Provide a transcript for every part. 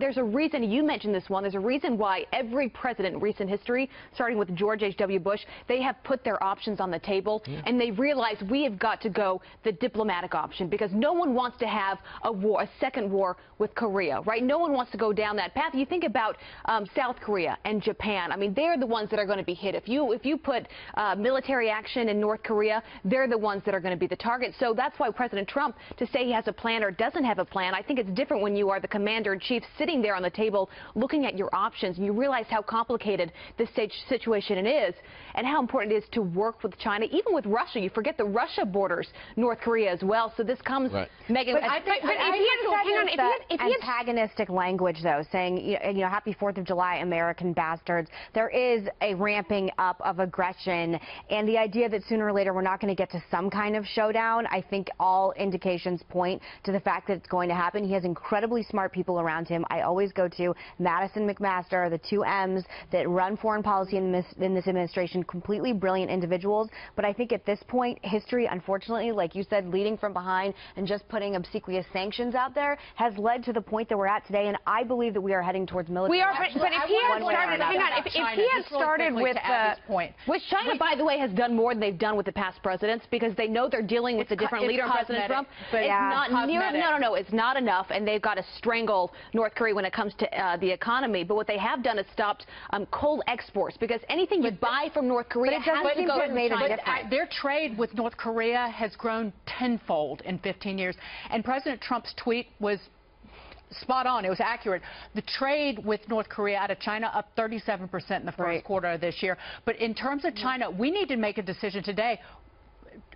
there's a reason, you mentioned this one, there's a reason why every president in recent history, starting with George H.W. Bush, they have put their options on the table, and they realize we have got to go the diplomatic option, because no one wants to have a war, a second war with Korea, right? No one wants to go down that path. You think about South Korea and Japan. I mean, they're the ones that are going to be hit. If you put military action in North Korea, they're the ones that are going to be the target. So that's why President Trump, to say he has a plan or doesn't have a plan, I think it's different when you are the commander-in-chief sitting there on the table looking at your options, and you realize how complicated this situation is and how important it is to work with China, even with Russia. You forget that Russia borders North Korea as well. So this comes, Megan. But if he had antagonistic language, though, saying, you know, Happy 4th of July, American bastards, there is a ramping up of aggression, and the idea that sooner or later we're not going to get to some kind of showdown, I think all indications point to the fact that it's going to happen. He has incredibly smart people around him. I always go to Madison McMaster, the two M's that run foreign policy in this administration, completely brilliant individuals. But I think at this point, history, unfortunately, like you said, leading from behind and just putting obsequious sanctions out there has led to the point that we're at today, and I believe that we are heading towards military. We are, but if he had started, hang on, if he had started with which China, by the way, has done more than they've done with the past presidents, because they know they're dealing with a different leader, President Trump. But it's not near, no, it's not enough, and they've got to strangle North Korea when it comes to the economy. But what they have done is stopped coal exports, because anything you buy from North Korea has to go through China. Their trade with North Korea has grown tenfold in 15 years, and President Trump's tweet was spot on. It was accurate. The trade with North Korea out of China up 37% in the first quarter of this year. But in terms of China, we need to make a decision today.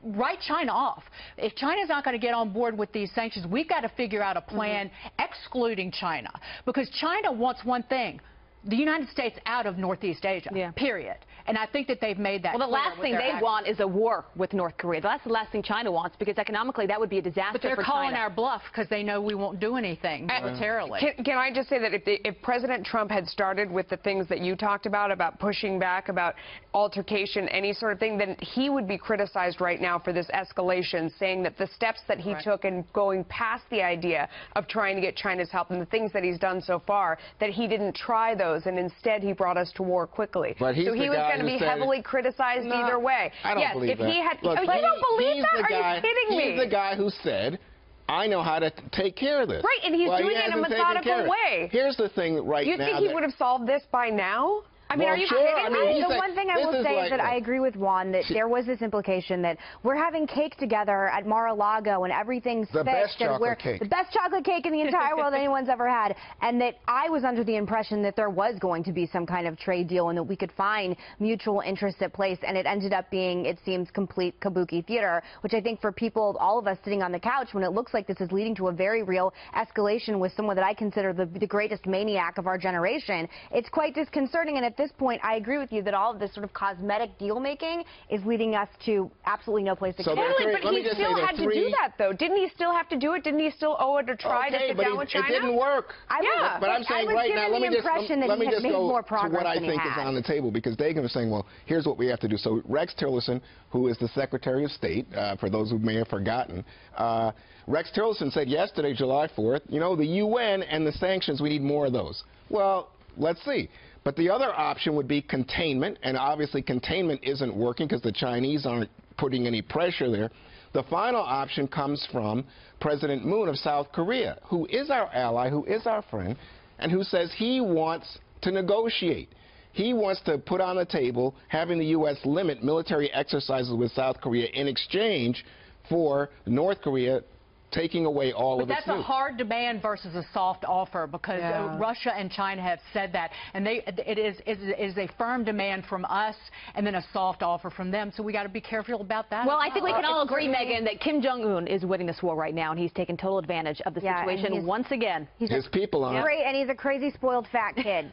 Write China off. If China's not going to get on board with these sanctions, we've got to figure out a plan excluding China, because China wants one thing: the United States out of Northeast Asia, period. And I think that they've made that clear. Well, the last thing they want is a war with North Korea. That's the last thing China wants, because economically that would be a disaster for China. But they're calling our bluff because they know we won't do anything militarily. Can I just say that if President Trump had started with the things that you talked about pushing back, about altercation, any sort of thing, then he would be criticized right now for this escalation, saying that the steps that he took and going past the idea of trying to get China's help and the things that he's done so far, that he didn't try those, and instead he brought us to war quickly. But so he was going to be heavily criticized either way. I don't believe if he had, Look, you don't believe that? Are you kidding me? He's the guy who said, I know how to take care of this. Right, and he's doing it in a methodical way. Here's the thing now. You think he would have solved this by now? I mean, are you kidding me? I mean, the one thing I will say is that I agree with Juan that there was this implication that we're having cake together at Mar-a-Lago and everything's the fixed. The best chocolate cake in the entire world anyone's ever had. And that I was under the impression that there was going to be some kind of trade deal and that we could find mutual interests at place. And it ended up being, it seems, complete kabuki theater, which I think for people, all of us sitting on the couch, when it looks like this is leading to a very real escalation with someone that I consider the greatest maniac of our generation, it's quite disconcerting. And at this point, I agree with you that all of this sort of cosmetic deal-making is leading us to absolutely no place to go. But he still had to do that, though. Didn't he still have to do it? Didn't he still owe it a try to sit down with China? It didn't work. But I'm saying right now, let me just go to what I think is on the table, because Dagan was saying, well, here's what we have to do. So Rex Tillerson, who is the Secretary of State, for those who may have forgotten, Rex Tillerson said yesterday, July 4th, you know, the UN and the sanctions, we need more of those. Well, let's see. But the other option would be containment, and obviously containment isn't working because the Chinese aren't putting any pressure there. The final option comes from President Moon of South Korea, who is our ally, who is our friend, and who says he wants to negotiate. He wants to put on the table having the U.S. limit military exercises with South Korea in exchange for North Korea taking away all of its nukes. But that's a hard demand versus a soft offer, because Russia and China have said that, and it is a firm demand from us and then a soft offer from them. So we got to be careful about that. Well, I think we can all agree, Megan, that Kim Jong-un is winning this war right now, and he's taking total advantage of the situation once again. His people are great, and he's a crazy, spoiled, fat kid.